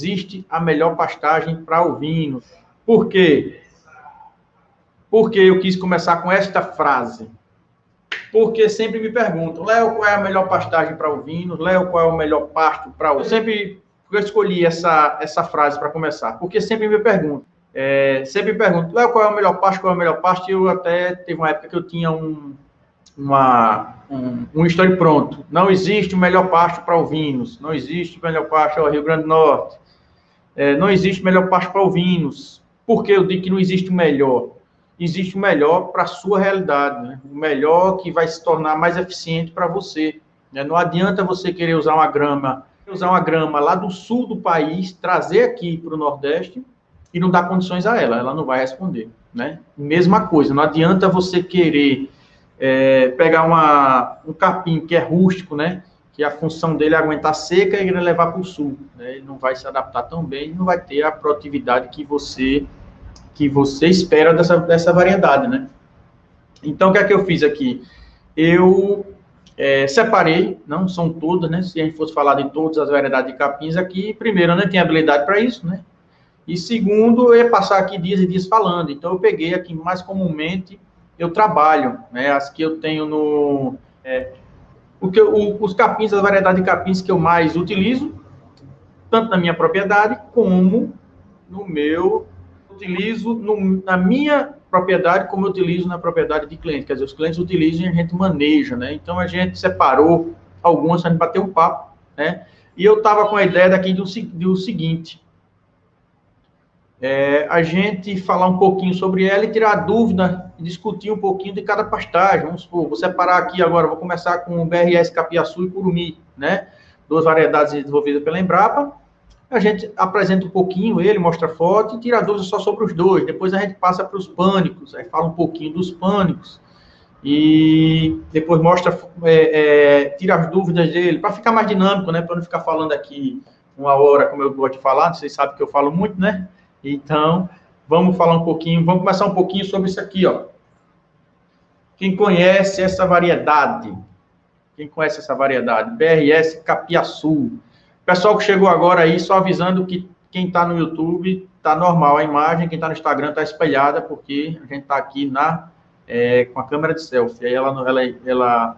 existe a melhor pastagem para ovinos. Por quê? Porque eu quis começar com esta frase. Porque sempre me perguntam, Léo, qual é a melhor pastagem para ovinos? Léo, qual é o melhor pasto para ovinos? Eu escolhi essa frase para começar, porque sempre me perguntam. Léo, qual é o melhor pasto? Qual é o melhor pasto? E eu até teve uma época que eu tinha um story pronto. Não existe o melhor pasto para ovinos. Não existe o melhor pasto ao Rio Grande do Norte. Não existe o melhor pasto para ovinos. Por que eu digo que não existe o melhor? Existe o melhor para a sua realidade, né? O melhor que vai se tornar mais eficiente para você. Né? Não adianta você querer usar uma grama lá do sul do país, trazer aqui para o Nordeste e não dar condições a ela não vai responder. Né? Mesma coisa, não adianta você querer pegar um capim que é rústico, né? Que a função dele é aguentar seca e levar para o sul. Né? Ele não vai se adaptar tão bem, não vai ter a produtividade que você espera dessa variedade, né? Então, o que é que eu fiz aqui? Eu separei, não são todas, né? Se a gente fosse falar de todas as variedades de capins aqui, primeiro, eu não tenho habilidade para isso, né? E segundo, eu ia passar aqui dias e dias falando. Então, eu peguei aqui, mais comumente, eu trabalho, né? As que eu tenho os capins, a variedade de capins que eu mais utilizo, tanto na minha propriedade, como na minha propriedade, como eu utilizo na propriedade de clientes. Quer dizer, os clientes utilizam e a gente maneja, né? Então, a gente separou algumas, a gente bateu um papo, né? E eu estava com a ideia daqui do seguinte, a gente falar um pouquinho sobre ela e tirar dúvida, e discutir um pouquinho de cada pastagem. Vamos supor, vou separar aqui agora, vou começar com o BRS Capiaçu e Curumim, né? Duas variedades desenvolvidas pela Embrapa. A gente apresenta um pouquinho ele, mostra foto e tira dúvidas só sobre os dois. Depois a gente passa para os pânicos, aí fala um pouquinho dos pânicos. E depois mostra, tira as dúvidas dele, para ficar mais dinâmico, né? Para não ficar falando aqui uma hora, como eu gosto de falar, vocês sabem que eu falo muito, né? Então, vamos começar um pouquinho sobre isso aqui, ó. Quem conhece essa variedade? BRS Capiaçu. Pessoal que chegou agora aí, só avisando que quem está no YouTube está normal a imagem, quem está no Instagram está espelhada, porque a gente está aqui com a câmera de selfie. Aí ela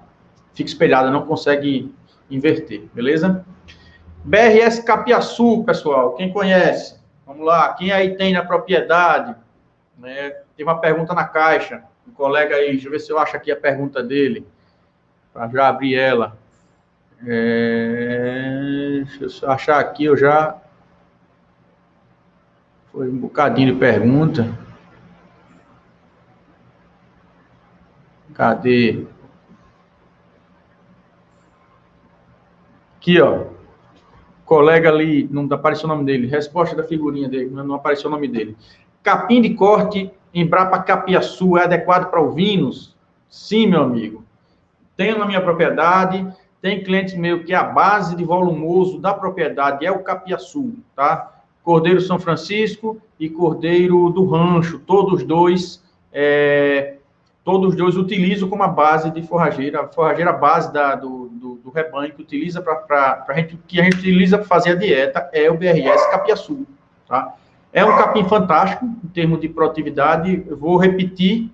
fica espelhada, não consegue inverter, beleza? BRS Capiaçu, pessoal, quem conhece? Vamos lá, quem aí tem na propriedade? Né? Tem uma pergunta na caixa, um colega aí, deixa eu ver se eu acho aqui a pergunta dele, para já abrir ela. Deixa eu achar aqui, foi um bocadinho de pergunta. Cadê? Aqui, ó. Colega ali, não apareceu o nome dele. Resposta da figurinha dele, não apareceu o nome dele. Capim de corte Embrapa Capiaçu é adequado para ovinos? Sim, meu amigo. Tenho na minha propriedade. Tem clientes meus que a base de volumoso da propriedade é o Capiaçu, tá? Cordeiro São Francisco e Cordeiro do Rancho, todos dois utilizam como a base de forrageira, a forrageira base do rebanho que utiliza que a gente utiliza para fazer a dieta é o BRS Capiaçu, tá? É um capim fantástico em termos de produtividade. Eu vou repetir,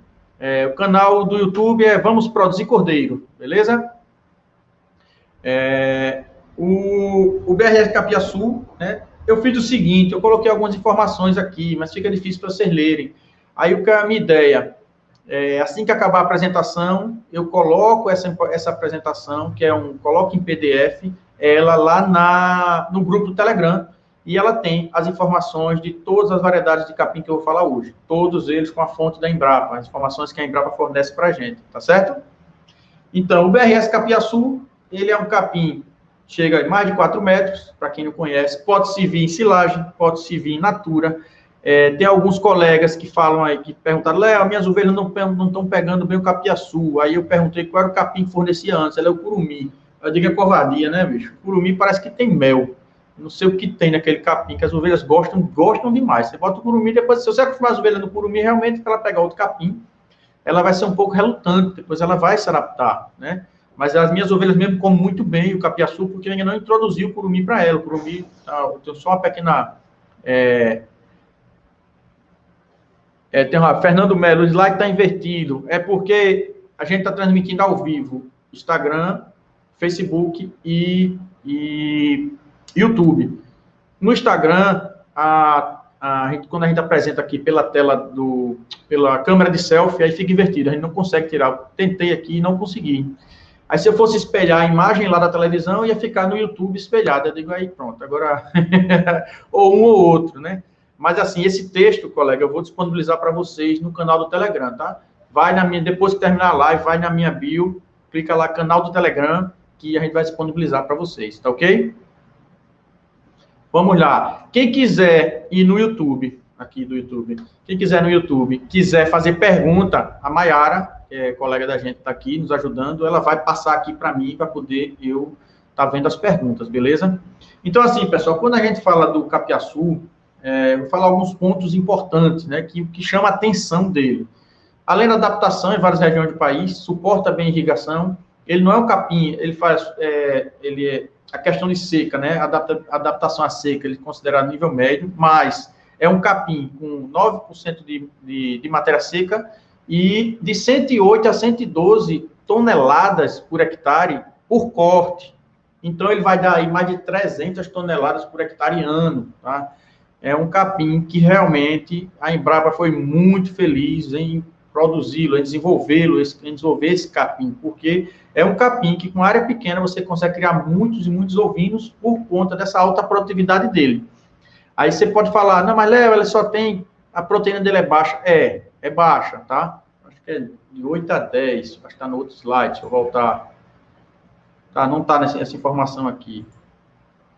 o canal do YouTube é Vamos Produzir Cordeiro, beleza? O BRS Capiaçu, né? Eu fiz o seguinte, eu coloquei algumas informações aqui, mas fica difícil para vocês lerem. Aí, a minha ideia, assim que acabar a apresentação, eu coloco essa apresentação, coloco em PDF, ela lá no grupo do Telegram, e ela tem as informações de todas as variedades de capim que eu vou falar hoje, todos eles com a fonte da Embrapa, as informações que a Embrapa fornece para a gente, tá certo? Então, o BRS Capiaçu, ele é um capim, chega a mais de 4 metros, para quem não conhece, pode se vir em silagem, pode se vir in natura. Tem alguns colegas que falam aí, que perguntaram, Léo, minhas ovelhas não estão pegando bem o capiaçu. Aí eu perguntei qual era o capim que fornecia antes, ela é o curumim. Eu digo, é covardia, né, bicho? O curumim parece que tem mel. Não sei o que tem naquele capim, que as ovelhas gostam demais. Você bota o curumim, depois, se você acostumar as ovelhas no curumim, realmente, se ela pegar outro capim, ela vai ser um pouco relutante, depois ela vai se adaptar, né? Mas as minhas ovelhas mesmo comem muito bem o capiaçu, porque eu ainda não introduzi o curumim para ela. O curumim, eu tenho só uma pequena... tem uma Fernando Melo, o slide está invertido. É porque a gente está transmitindo ao vivo Instagram, Facebook e YouTube. No Instagram, quando a gente apresenta aqui pela tela pela câmera de selfie, aí fica invertido, a gente não consegue tirar. Eu tentei aqui e não consegui. Aí, se eu fosse espelhar a imagem lá da televisão, ia ficar no YouTube espelhado. Eu digo, aí pronto, agora... ou um ou outro, né? Mas, assim, esse texto, colega, eu vou disponibilizar para vocês no canal do Telegram, tá? Depois que terminar a live, vai na minha bio, clica lá, canal do Telegram, que a gente vai disponibilizar para vocês, tá ok? Vamos lá. Quem quiser ir no YouTube, aqui do YouTube, quem quiser no YouTube, quiser fazer pergunta, a Maiara, que é colega da gente, está aqui nos ajudando, ela vai passar aqui para mim, para poder eu estar vendo as perguntas, beleza? Então, assim, pessoal, quando a gente fala do capiaçu, eu vou falar alguns pontos importantes, né, que chama a atenção dele. Além da adaptação em várias regiões do país, suporta bem a irrigação, ele não é um capim, ele faz, a questão de seca, né, adaptação à seca, ele é considerado nível médio, mas é um capim com 9% de matéria seca e de 108 a 112 toneladas por hectare por corte. Então, ele vai dar aí mais de 300 toneladas por hectare ano, tá? É um capim que realmente a Embrapa foi muito feliz em produzi-lo, em desenvolvê-lo, em desenvolver esse capim, porque é um capim que com área pequena você consegue criar muitos e muitos ovinos por conta dessa alta produtividade dele. Aí você pode falar, não, mas Léo, ele só tem, a proteína dele é baixa. É baixa, tá? Acho que é de 8 a 10, acho que está no outro slide, deixa eu voltar. Tá, não está essa informação aqui,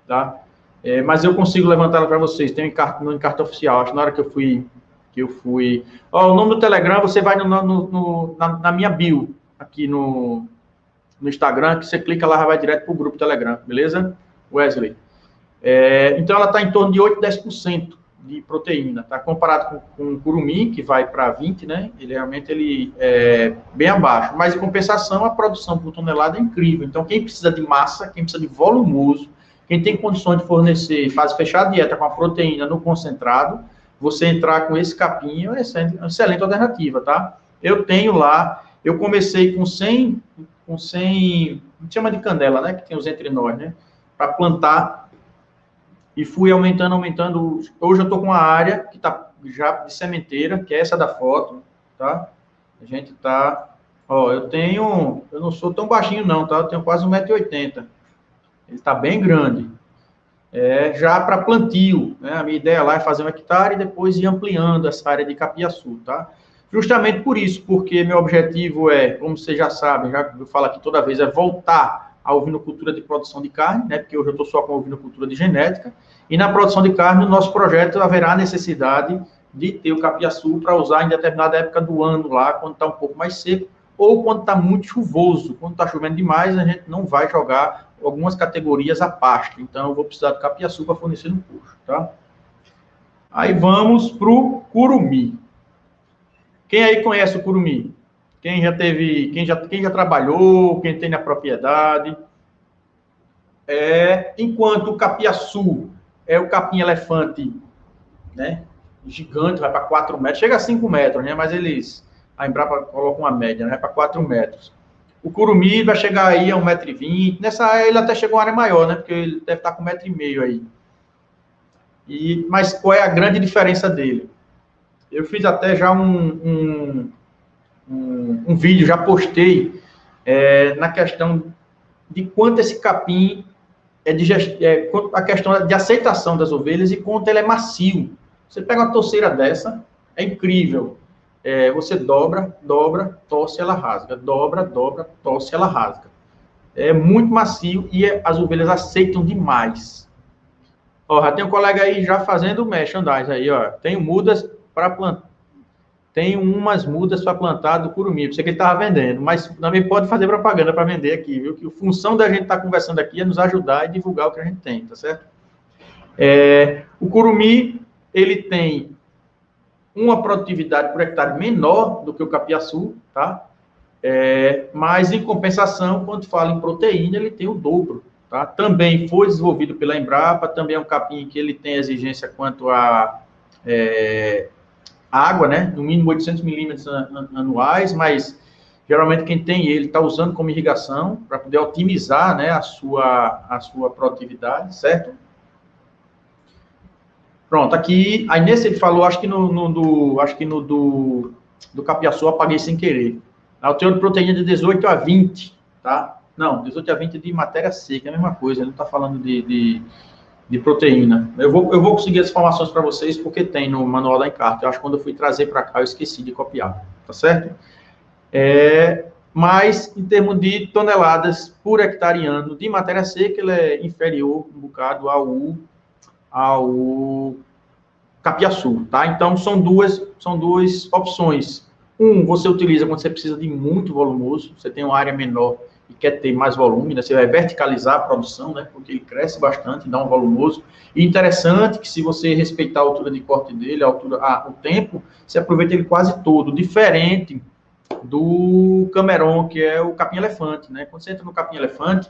tá? Mas eu consigo levantá-la para vocês, tem no encarta oficial, acho que na hora que eu fui... o nome do Telegram, você vai na minha bio, aqui no Instagram, que você clica lá, vai direto para o grupo Telegram, beleza? Wesley. Então, ela está em torno de 8, 10% de proteína, tá? Comparado com o curumim, que vai para 20, né? Ele realmente é bem abaixo. Mas, em compensação, a produção por tonelada é incrível. Então, quem precisa de massa, quem precisa de volumoso, quem tem condições de fornecer, fechar a dieta com a proteína no concentrado, você entrar com esse capim é uma excelente alternativa, tá? Eu tenho lá, eu comecei com 100, a gente chama de canela, né? Que tem os entre nós, né? Para plantar. E fui aumentando. Hoje eu estou com uma área que está já de sementeira, que é essa da foto, tá? A gente está... eu não sou tão baixinho não, tá? Eu tenho quase 1,80 m. Ele está bem grande. Já para plantio, né? A minha ideia lá é fazer 1 hectare e depois ir ampliando essa área de capiaçu, tá? Justamente por isso, porque meu objetivo como vocês já sabem, já eu falo aqui toda vez, é voltar a ovinocultura de produção de carne, né? Porque hoje eu estou só com a ovinocultura de genética, e na produção de carne, no nosso projeto, haverá necessidade de ter o capiaçu para usar em determinada época do ano lá, quando está um pouco mais seco, ou quando está muito chuvoso. Quando está chovendo demais, a gente não vai jogar algumas categorias a pasto. Então, eu vou precisar do capiaçu para fornecer no curso, tá? Aí vamos para o curumim. Quem aí conhece o curumim? Quem já trabalhou, quem tem na propriedade. Enquanto o capiaçu é o capim-elefante, né? Gigante, vai para 4 metros, chega a 5 metros, né? Mas a Embrapa coloca uma média, né? Para 4 metros. O curumim vai chegar aí a 1,20 m. Nessa área ele até chegou a uma área maior, né? Porque ele deve estar com 1,5 m aí. Mas qual é a grande diferença dele? Eu fiz até já um vídeo, já postei na questão de quanto esse capim a questão de aceitação das ovelhas e quanto ele é macio. Você pega uma torceira dessa, é incrível. Você dobra, torce, ela rasga. Dobra, torce, ela rasga. É muito macio e as ovelhas aceitam demais. Já tem um colega aí já fazendo merchandising aí, ó. Tenho mudas para plantar. Tem umas mudas para plantar do curumim. Pensei que ele estava vendendo, mas também pode fazer propaganda para vender aqui, viu? Que a função da gente estar conversando aqui é nos ajudar e divulgar o que a gente tem, tá certo? O curumim, ele tem uma produtividade por hectare menor do que o capiaçu, tá? Mas, em compensação, quando fala em proteína, ele tem o dobro. Tá? Também foi desenvolvido pela Embrapa, também é um capim que ele tem exigência quanto a água, né? No mínimo 800 milímetros anuais, mas geralmente quem tem ele está usando como irrigação para poder otimizar, né, a sua produtividade, certo? Pronto, aqui, aí nesse ele falou, acho que no do capiaçu eu apaguei sem querer. O teor de proteína de 18 a 20, tá? Não, 18 a 20 de matéria seca, é a mesma coisa, ele não está falando de proteína. Eu vou conseguir as informações para vocês, porque tem no manual da Encarta. Eu acho que quando eu fui trazer para cá, eu esqueci de copiar, tá certo? Mas, em termos de toneladas por hectare ano de matéria seca, ele é inferior um bocado ao capiaçu, tá? Então, são duas opções. Você utiliza quando você precisa de muito volumoso, você tem uma área menor e quer ter mais volume, né? Você vai verticalizar a produção, né? Porque ele cresce bastante, dá um volumoso. E interessante que se você respeitar a altura de corte dele, o tempo, você aproveita ele quase todo, diferente do Cameron, que é o capim-elefante, né? Quando você entra no capim-elefante,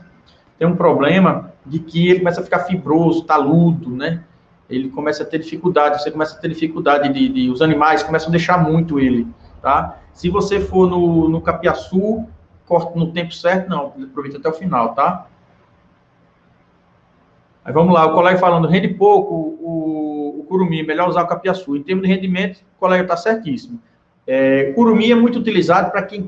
tem um problema de que ele começa a ficar fibroso, taludo, né? Ele começa a ter dificuldade, você começa a ter dificuldade os animais começam a deixar muito ele, tá? Se você for no capiaçu, corta no tempo certo, não, aproveita até o final, tá? Aí vamos lá, o colega falando, rende pouco o curumim, melhor usar o capiaçu. Em termos de rendimento, o colega está certíssimo. Curumim é muito utilizado para quem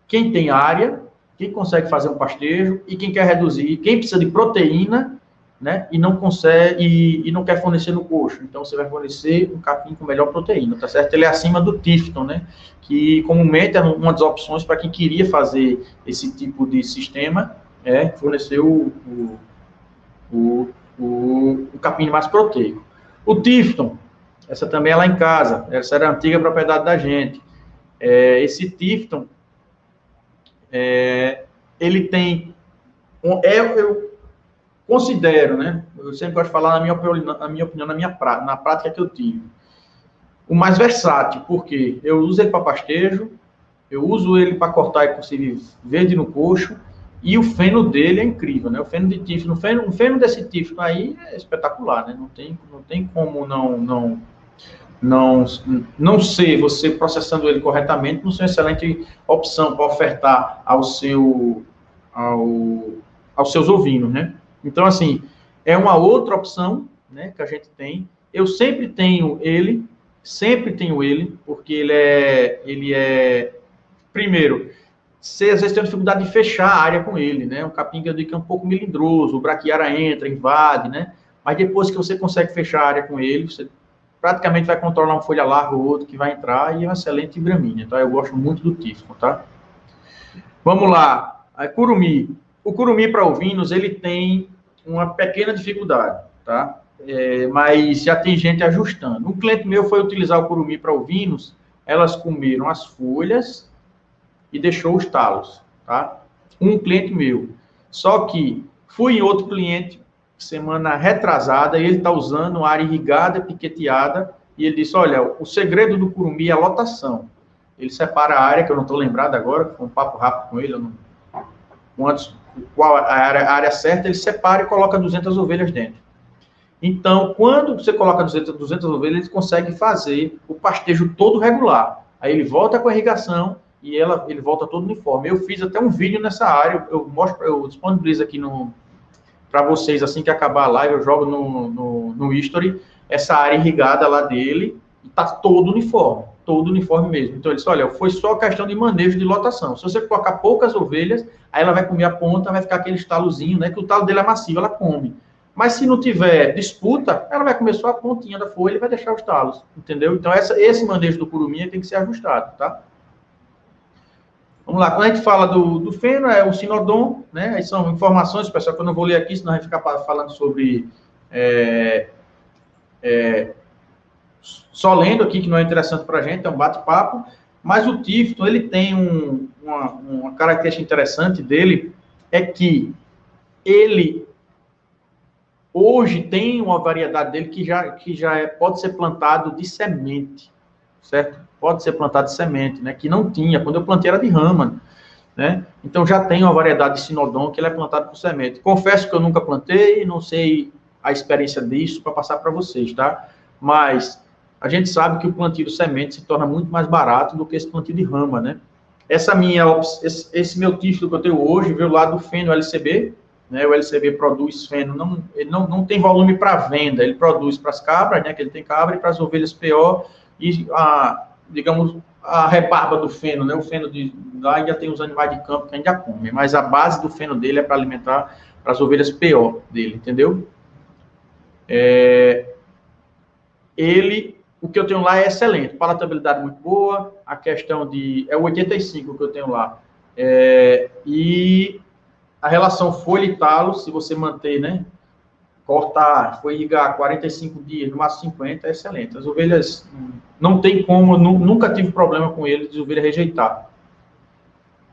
tem área, quem consegue fazer um pastejo e quem quer reduzir, quem precisa de proteína, né, e não consegue, e não quer fornecer no coxo. Então, você vai fornecer um capim com melhor proteína, tá certo? Ele é acima do Tifton, né, que comumente é uma das opções para quem queria fazer esse tipo de sistema, fornecer o capim mais proteico. O Tifton, essa também é lá em casa, essa era a antiga propriedade da gente. Esse Tifton, ele tem, eu considero, né, eu sempre gosto de falar na minha opinião, na prática que eu tive, o mais versátil, porque eu uso ele para pastejo, eu uso ele para cortar e conseguir verde no coxo, e o feno dele é incrível, né? O feno de Tifton, o feno desse Tifton aí é espetacular, né? Não tem como não ser, você processando ele corretamente, não ser uma excelente opção para ofertar aos seus ovinos, né? Então, assim, é uma outra opção, né, que a gente tem. Eu sempre tenho ele, porque ele é primeiro, você às vezes tem dificuldade de fechar a área com ele, né? Um capim que eu digo que é um pouco melindroso, o braquiária entra, invade, né? Mas depois que você consegue fechar a área com ele, você praticamente vai controlar uma folha larga ou outra que vai entrar e é uma excelente gramínea, tá? Eu gosto muito do Tifton, tá? Vamos lá, curumim. O curumim para ovinos, ele tem uma pequena dificuldade, tá? Mas já tem gente ajustando. Um cliente meu foi utilizar o curumim para ovinos, elas comeram as folhas e deixou os talos, tá? Um cliente meu. Só que fui em outro cliente, semana retrasada, e ele está usando área irrigada, piqueteada, e ele disse, olha, o segredo do curumim é a lotação. Ele separa a área, que eu não estou lembrado agora, foi um papo rápido com ele, qual a área certa, ele separa e coloca 200 ovelhas dentro. Então, quando você coloca 200 ovelhas, ele consegue fazer o pastejo todo regular. Aí ele volta com a irrigação e ele volta todo uniforme. Eu fiz até um vídeo nessa área, eu disponibilizo aqui para vocês, assim que acabar a live, eu jogo no History, essa área irrigada lá dele, e está todo uniforme mesmo. Então, ele disse, olha, foi só questão de manejo de lotação. Se você colocar poucas ovelhas, aí ela vai comer a ponta, vai ficar aquele estalozinho, né, que o talo dele é macio, ela come. Mas se não tiver disputa, ela vai comer só a pontinha da folha e vai deixar os talos, entendeu? Então, esse manejo do curumim tem que ser ajustado, tá? Vamos lá, quando a gente fala do feno, é o sinodon, né? Aí são informações, pessoal, que eu não vou ler aqui, senão a gente ficar falando sobre... só lendo aqui, que não é interessante para a gente, é um bate-papo, mas o Tifton, ele tem uma característica interessante dele, é que ele hoje tem uma variedade dele que já pode ser plantado de semente, certo? Pode ser plantado de semente, né? Que não tinha, quando eu plantei era de rama, né? Então já tem uma variedade de sinodon que ele é plantado por semente. Confesso que eu nunca plantei, não sei a experiência disso para passar para vocês, tá? Mas a gente sabe que o plantio de semente se torna muito mais barato do que esse plantio de rama, né? Esse meu título que eu tenho hoje veio lá do feno LCB, né? O LCB produz feno, ele não tem volume para venda, ele produz para as cabras, né? Que ele tem cabra, e para as ovelhas PO, e digamos, a rebarba do feno, né? O feno lá ainda tem os animais de campo que ainda comem, mas a base do feno dele é para alimentar para as ovelhas PO dele, entendeu? O que eu tenho lá é excelente, palatabilidade muito boa, a questão é o 85 que eu tenho lá, e a relação folha e talo, se você manter, né, cortar, foi irrigar 45 dias, no máximo 50, é excelente. As ovelhas, não tem como, nunca tive problema com eles de ovelha rejeitar,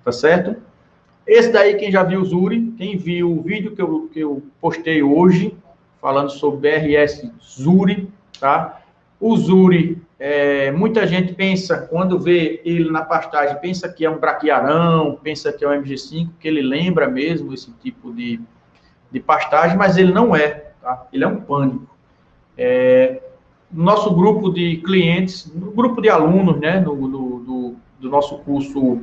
tá certo? Esse daí, quem já viu o Zuri, quem viu o vídeo que eu postei hoje, falando sobre BRS Zuri, tá? O Zuri, muita gente pensa, quando vê ele na pastagem, pensa que é um braquiarão, pensa que é um MG5, que ele lembra mesmo esse tipo de pastagem, mas ele não é, tá? Ele é um pânico. No nosso grupo de clientes, no grupo de alunos, né, do nosso curso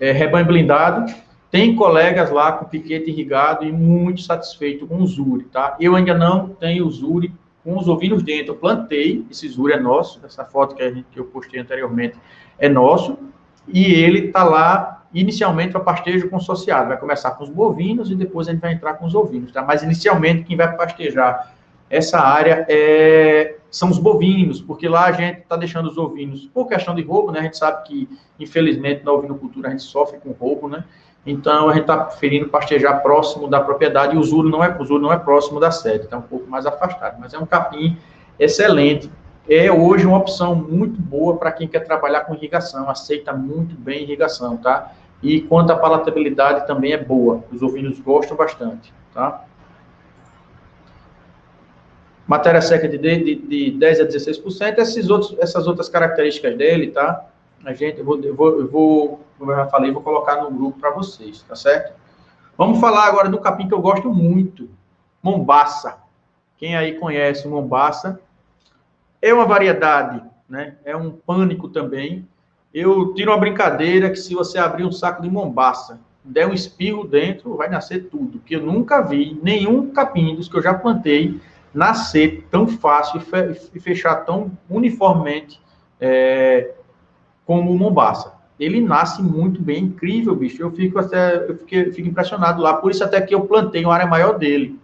Rebanho Blindado, tem colegas lá com piquete irrigado e muito satisfeito com o Zuri, tá? Eu ainda não tenho o Zuri com os ovinos dentro. Eu plantei, esse Zuri é nosso, essa foto que eu postei anteriormente é nosso, e ele está lá inicialmente para pastejo consociado. Vai começar com os bovinos e depois a gente vai entrar com os ovinos, tá? Mas inicialmente quem vai pastejar essa área são os bovinos, porque lá a gente está deixando os ovinos por questão de roubo, né? A gente sabe que, infelizmente, na ovinocultura a gente sofre com roubo, né? Então, a gente está preferindo pastejar próximo da propriedade, e o Zuri não é próximo da sede, está um pouco mais afastado, mas é um capim excelente. É hoje uma opção muito boa para quem quer trabalhar com irrigação, aceita muito bem irrigação, tá? E quanto à palatabilidade também é boa, os ovinos gostam bastante, tá? Matéria seca de 10 a 16%, essas outras características dele, tá? Como eu já falei, vou colocar no grupo para vocês, tá certo? Vamos falar agora do capim que eu gosto muito, Mombaça. Quem aí conhece o Mombaça? É uma variedade, né? É um pânico também. Eu tiro uma brincadeira que se você abrir um saco de Mombaça, der um espirro dentro, vai nascer tudo. Que eu nunca vi nenhum capim dos que eu já plantei nascer tão fácil e fechar tão uniformemente como o Mombaça. Ele nasce muito bem, incrível, bicho. Eu fico impressionado lá. Por isso até que eu plantei uma área maior dele.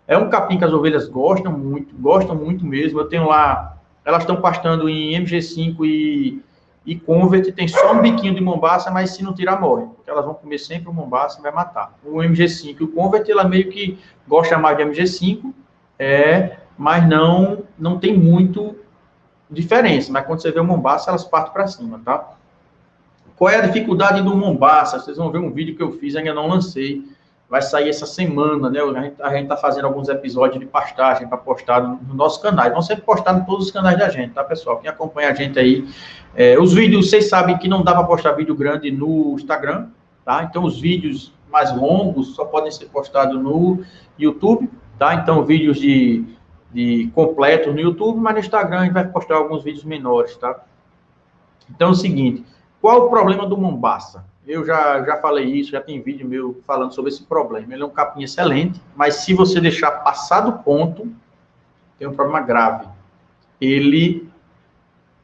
É um capim que as ovelhas gostam muito mesmo. Eu tenho lá, elas estão pastando em MG5 e Convert, tem só um biquinho de Mombaça, mas se não tirar, morre. Porque elas vão comer sempre o Mombaça e vai matar. O MG5 e o Convert, ela meio que gosta mais de MG5, mas não tem muito diferença. Mas quando você vê o Mombaça, elas partem para cima, tá? Qual é a dificuldade do Mombaça? Vocês vão ver um vídeo que eu fiz, ainda não lancei. Vai sair essa semana, né? A gente está fazendo alguns episódios de pastagem para postar no nosso canal. Vão sempre postar em todos os canais da gente, tá, pessoal? Quem acompanha a gente aí. Os vídeos, vocês sabem que não dá para postar vídeo grande no Instagram, tá? Então, os vídeos mais longos só podem ser postados no YouTube, tá? Então, vídeos de completo no YouTube, mas no Instagram a gente vai postar alguns vídeos menores, tá? Então, é o seguinte, qual o problema do Mombaça? Eu já falei isso, já tem vídeo meu falando sobre esse problema. Ele é um capim excelente, mas se você deixar passar do ponto, tem um problema grave.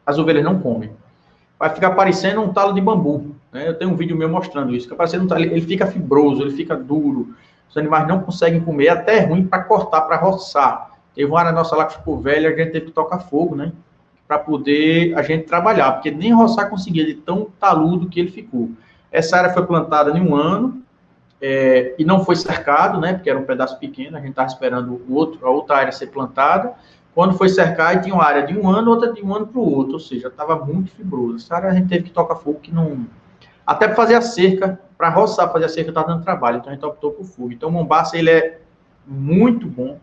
As ovelhas não comem. Vai ficar parecendo um talo de bambu, né? Eu tenho um vídeo meu mostrando isso. Fica parecendo um talo, ele fica fibroso, ele fica duro. Os animais não conseguem comer, é até ruim para cortar, para roçar. Teve uma área nossa lá que ficou velha, a gente teve que tocar fogo, né? Para poder a gente trabalhar, porque nem roçar conseguia, de tão taludo que ele ficou. Essa área foi plantada em um ano, e não foi cercado, né? Porque era um pedaço pequeno, a gente estava esperando a outra área ser plantada. Quando foi cercar, tinha uma área de um ano, outra de um ano para o outro, ou seja, estava muito fibroso. Essa área a gente teve que tocar fogo, que não... Até para fazer a cerca, para roçar, fazer a cerca, estava dando trabalho, então a gente optou por fogo. Então, o Mombaça, ele é muito bom,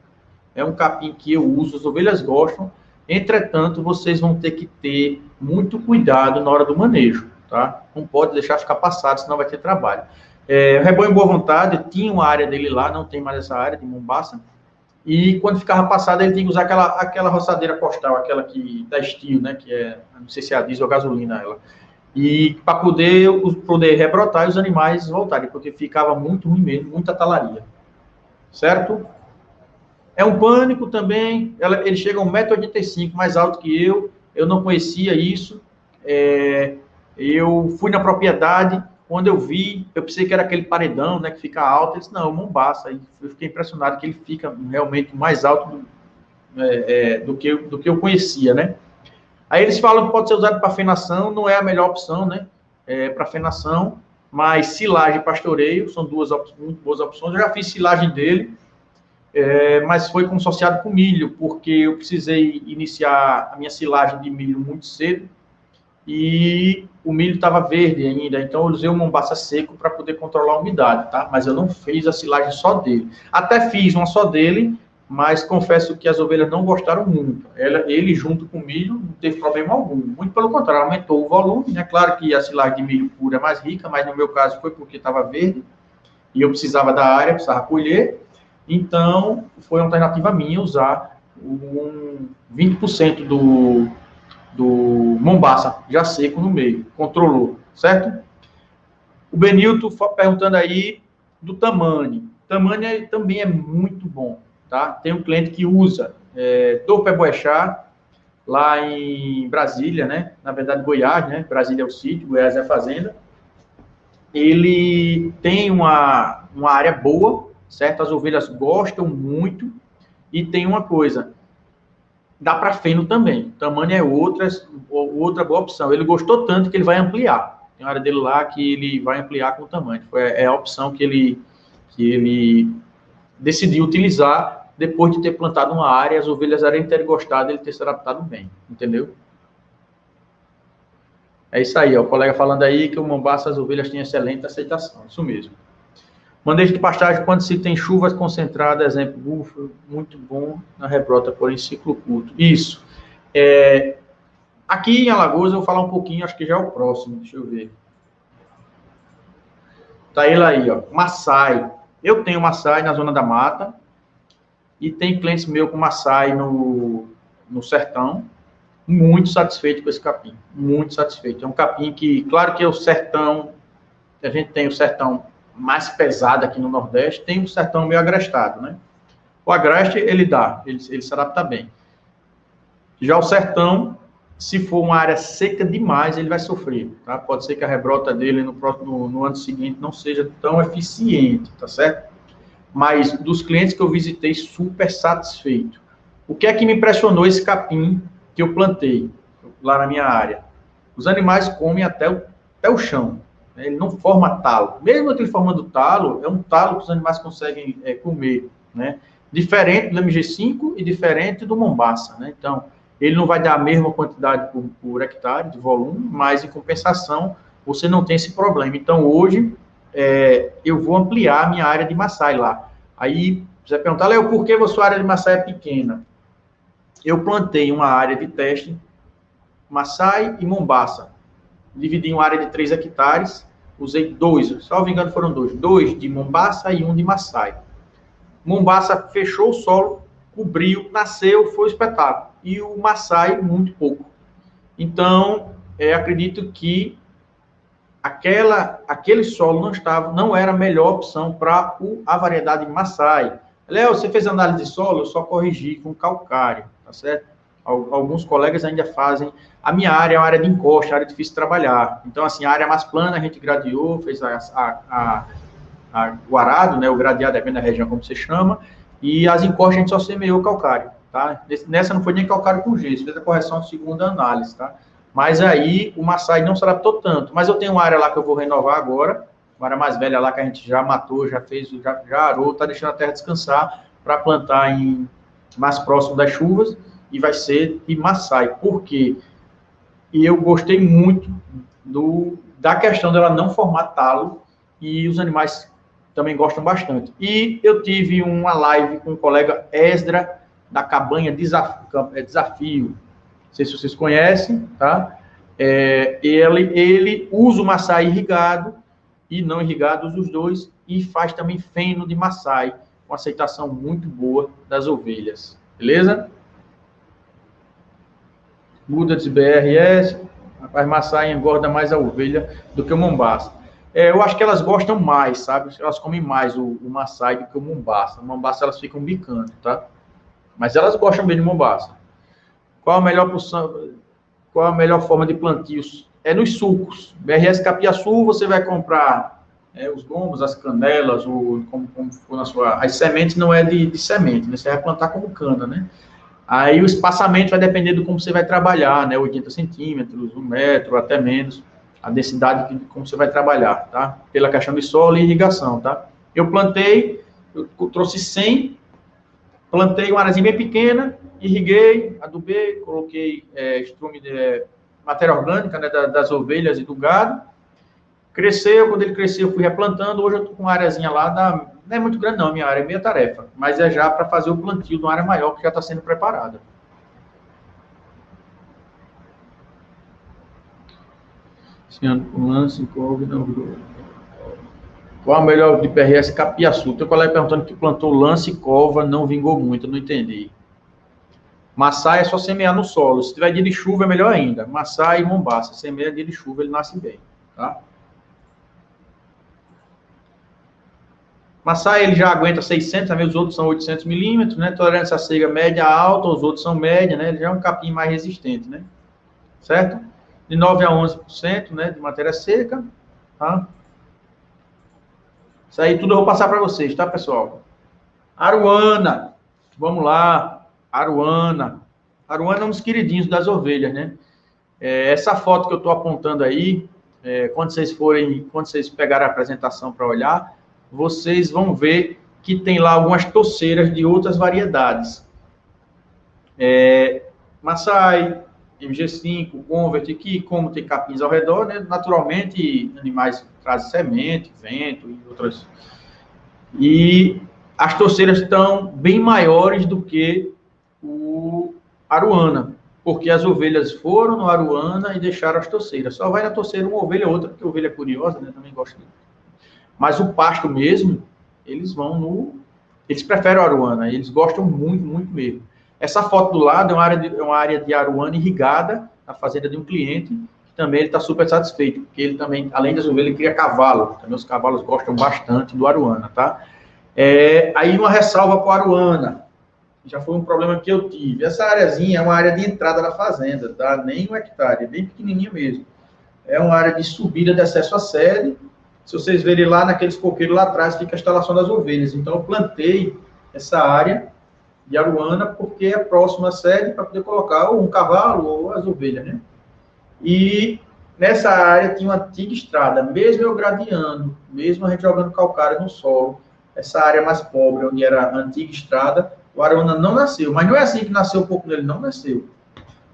é um capim que eu uso, as ovelhas gostam, Entretanto, vocês vão ter que ter muito cuidado na hora do manejo, tá? Não pode deixar ficar passado, senão vai ter trabalho. O rebanho Boa Vontade tinha uma área dele lá, não tem mais essa área de Mombaça, e quando ficava passado, ele tinha que usar aquela roçadeira postal, aquela que da Steel, né? Que é, não sei se é a diesel ou gasolina ela. E para poder rebrotar e os animais voltarem, porque ficava muito ruim mesmo, muita talaria. Certo? É um pânico também, ele chega a 1,85 m, mais alto que eu não conhecia isso. Eu fui na propriedade, quando eu vi, eu pensei que era aquele paredão, né, que fica alto. Ele disse, não, Mombaça. Eu fiquei impressionado que ele fica realmente mais alto do que eu conhecia, né? Aí eles falam que pode ser usado para fenação, não é a melhor opção, né? Para fenação, mas silagem e pastoreio são duas muito boas opções. Eu já fiz silagem dele, mas foi consorciado com milho, porque eu precisei iniciar a minha silagem de milho muito cedo e o milho estava verde ainda, então eu usei o Mombaça seco para poder controlar a umidade, tá? Mas eu não fiz a silagem só dele. Até fiz uma só dele, mas confesso que as ovelhas não gostaram muito. Ele junto com o milho, não teve problema algum. Muito pelo contrário, aumentou o volume, né? Claro que a silagem de milho pura é mais rica, mas no meu caso foi porque estava verde e eu precisava da área, precisava colher. Então, foi uma alternativa minha usar 20% do Mombaça já seco no meio. Controlou, certo? O Benilton perguntando aí do Tamani. Tamani também é muito bom, tá? Tem um cliente que usa do Peboechá, lá em Brasília, né? Na verdade, Goiás, né? Brasília é o sítio, Goiás é a fazenda. Ele tem uma área boa, certo? As ovelhas gostam muito. E tem uma coisa, dá para feno também. Tamani é outra boa opção. Ele gostou tanto que ele vai ampliar. Tem uma área dele lá que ele vai ampliar com o Tamani. É a opção que ele decidiu utilizar depois de ter plantado uma área, as ovelhas eram terem gostado, ele ter se adaptado bem. Entendeu? É isso aí, ó, o colega falando aí que o Mombaça, as ovelhas têm excelente aceitação. Isso mesmo. Manejo de pastagem quando se tem chuvas concentradas, exemplo, búfalo, muito bom na rebrota, porém ciclo curto. Isso. Aqui em Alagoas eu vou falar um pouquinho, acho que já é o próximo, deixa eu ver. Tá ele aí, ó, Maasai. Eu tenho Maasai na zona da mata e tem clientes meus com Maasai no sertão, muito satisfeito com esse capim, muito satisfeito. É um capim que, claro que é o sertão, a gente tem o sertão mais pesado aqui no Nordeste, tem um sertão meio agrestado, né? O agreste, ele se adapta bem. Já o sertão, se for uma área seca demais, ele vai sofrer, tá? Pode ser que a rebrota dele no ano seguinte não seja tão eficiente, tá certo? Mas dos clientes que eu visitei, super satisfeito. O que é que me impressionou esse capim que eu plantei lá na minha área? Os animais comem até o chão. Ele não forma talo. Mesmo aquele formando talo, é um talo que os animais conseguem comer, né? Diferente do MG5 e diferente do Mombaça, né? Então, ele não vai dar a mesma quantidade por hectare de volume, mas em compensação, você não tem esse problema. Então, hoje, eu vou ampliar a minha área de Maasai lá. Aí, você vai perguntar, Léo, por que a sua área de Maasai é pequena? Eu plantei uma área de teste, Maasai e Mombaça. Dividi em uma área de 3 hectares, usei 2, salvo engano foram 2 de Mombaça e 1 de Maasai. Mombaça fechou o solo, cobriu, nasceu, foi um espetáculo. E o Maasai, muito pouco. Então, acredito que aquele solo não era a melhor opção para a variedade Maasai. Léo, você fez análise de solo? Eu só corrigi com calcário, tá certo? Alguns colegas ainda fazem. A minha área é uma área de encosta, área difícil de trabalhar. Então, assim, a área mais plana a gente gradeou, fez o arado, né? O gradeado, depende da região como você chama, e as encostas a gente só semeou calcário, tá? Nessa não foi nem calcário com gesso, fez a correção de segunda análise, tá? Mas aí o Maasai não se adaptou tanto. Mas eu tenho uma área lá que eu vou renovar agora, uma área mais velha lá que a gente já matou, já fez, já arou, tá deixando a terra descansar para plantar mais próximo das chuvas, e vai ser de Maasai. Por quê? E eu gostei muito da questão dela não formar talo, e os animais também gostam bastante. E eu tive uma live com o colega Esdra, da cabanha Desafio. Não sei se vocês conhecem, tá? Ele usa o maçai irrigado e não irrigado, usa os dois, e faz também feno de maçai, com aceitação muito boa das ovelhas. Beleza? Muda de BRS, rapaz, maçai engorda mais a ovelha do que o mombaça. Eu acho que elas gostam mais, sabe? Elas comem mais o maçai do que o mombaça. O mombaça elas ficam bicando, tá? Mas elas gostam bem de mombaça. Qual a melhor forma de plantios? É nos sulcos. BRS Capiaçu, você vai comprar os gomos, as canelas, as sementes não é de semente, né? Você vai plantar como cana, né? Aí o espaçamento vai depender do como você vai trabalhar, né? 80 centímetros, 1 metro, até menos. A densidade de como você vai trabalhar, tá? Pela questão de solo e irrigação, tá? Eu trouxe 100, plantei uma areazinha bem pequena, irriguei, adubei, coloquei estrume de matéria orgânica, né, das ovelhas e do gado. Cresceu, quando ele cresceu, eu fui replantando. Hoje eu estou com uma areazinha lá, não é muito grande não, minha área é meia tarefa, mas é já para fazer o plantio de uma área maior que já está sendo preparada. O lance, couve, não. Qual a melhor de PRS Capiaçu? Teu colega perguntando que plantou lance e cova, não vingou muito, eu não entendi. Maçai é só semear no solo. Se tiver dia de chuva, é melhor ainda. Maçai e mombaça. Semeia dia de chuva, ele nasce bem, tá? Maçai, ele já aguenta 600, os outros são 800 milímetros, né? Tolerância à cega média alta, os outros são média, né? Ele já é um capim mais resistente, né? Certo? De 9 a 11%, né? De matéria seca, tá? Isso aí tudo eu vou passar para vocês, tá, pessoal? Aruana. Vamos lá. Aruana. Aruana é um dos queridinhos das ovelhas, né? Essa foto que eu estou apontando aí, quando vocês pegarem a apresentação para olhar, vocês vão ver que tem lá algumas toceiras de outras variedades. Maçai, MG5, Convert, que como tem capins ao redor, né, naturalmente animais trazem semente, vento e outras. E as toceiras estão bem maiores do que o Aruana, porque as ovelhas foram no Aruana e deixaram as toceiras. Só vai na toceira uma ovelha ou outra, porque a ovelha é curiosa, né, também gosta de... Mas o pasto mesmo, eles preferem o Aruana, eles gostam muito, muito mesmo. Essa foto do lado é uma área de Aruana irrigada, na fazenda de um cliente, que também ele está super satisfeito, porque ele também, além das ovelhas, ele cria cavalo. Também os cavalos gostam bastante do Aruana, tá? Aí uma ressalva para o Aruana, já foi um problema que eu tive. Essa areazinha é uma área de entrada da fazenda, tá? Nem 1 hectare, é bem pequenininha mesmo. É uma área de subida de acesso à sede. Se vocês verem lá naqueles coqueiros lá atrás, fica a instalação das ovelhas. Então eu plantei essa área de Aruana porque é próxima à sede para poder colocar ou um cavalo ou as ovelhas, né? E nessa área tinha uma antiga estrada, mesmo eu gradeando, mesmo a gente jogando calcário no solo, essa área mais pobre, onde era a antiga estrada, o Aruana não nasceu. Mas não é assim que nasceu um pouco dele, não nasceu.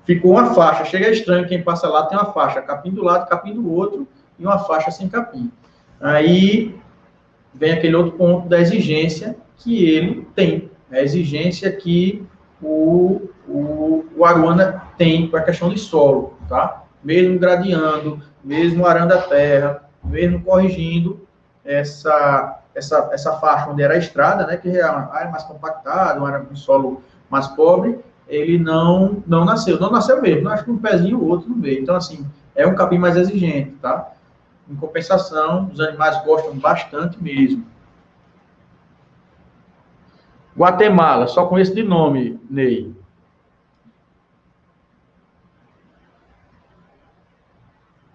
Ficou uma faixa, chega estranho, quem passa lá tem uma faixa, capim do lado, capim do outro, e uma faixa sem capim. Aí vem aquele outro ponto da exigência que ele tem, a exigência que o Aruana tem com a questão de solo, tá? Mesmo gradeando, mesmo arando a terra, mesmo corrigindo essa faixa onde era a estrada, né, que é uma área mais compactada, um solo mais pobre, ele não nasceu. Não nasceu mesmo, acho que um pezinho ou outro no meio. Então, assim, é um capim mais exigente, tá? Em compensação, os animais gostam bastante mesmo. Guatemala, só conheço de nome, Ney.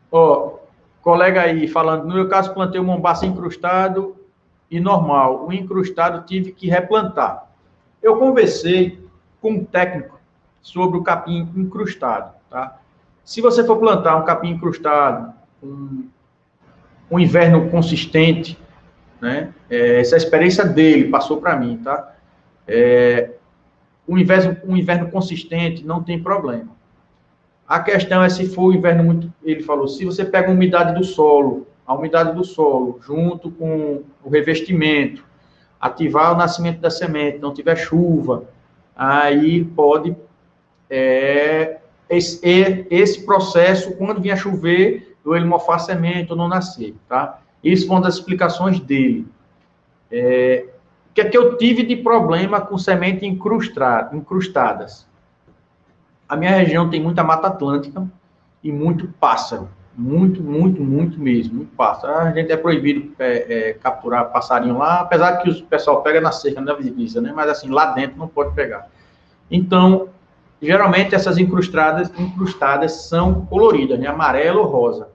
Ó, colega aí falando, no meu caso, plantei o mombaça incrustado e normal. O incrustado tive que replantar. Eu conversei com um técnico sobre o capim incrustado, tá? Se você for plantar um capim incrustado, um inverno consistente, né? Essa experiência dele passou para mim, tá? Um inverno consistente não tem problema. A questão é se for o inverno muito... Ele falou, se você pega a umidade do solo junto com o revestimento, ativar o nascimento da semente, não tiver chuva, aí pode esse processo, quando vinha chover, ou ele mofar a semente ou não nascer, tá? Isso foi uma das explicações dele. O que é que eu tive de problema com semente incrustadas? A minha região tem muita mata atlântica e muito pássaro. Muito mesmo, muito pássaro. A gente é proibido capturar passarinho lá, apesar que o pessoal pega na cerca, na divisa, né? Mas assim, lá dentro não pode pegar. Então, geralmente essas incrustadas são coloridas, né? Amarelo ou rosa.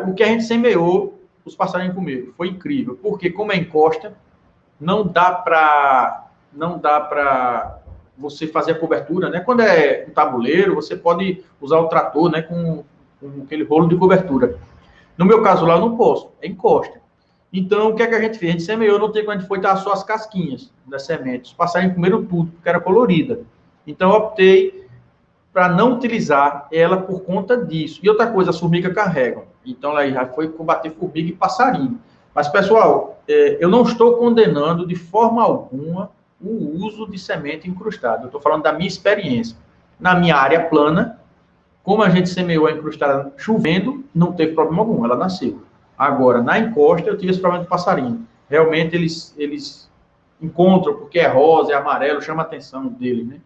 O que a gente semeou, os passarinhos comeram. Foi incrível, porque como é encosta, não dá para você fazer a cobertura, né? Quando é um tabuleiro, você pode usar o trator, né? Com aquele rolo de cobertura. No meu caso lá, eu não posso, é encosta. Então, o que é que a gente fez? A gente semeou, não tem quando a gente foi dar só as casquinhas das sementes. Os passarinhos comeram tudo, porque era colorida. Então, eu optei para não utilizar ela por conta disso. E outra coisa, as formigas carregam. Então, aí já foi combater formiga e passarinho. Mas, pessoal, eu não estou condenando de forma alguma o uso de semente incrustada. Eu estou falando da minha experiência. Na minha área plana, como a gente semeou a incrustada chovendo, não teve problema algum, ela nasceu. Agora, na encosta, eu tive esse problema de passarinho. Realmente, eles encontram, porque é rosa, é amarelo, chama a atenção dele, né?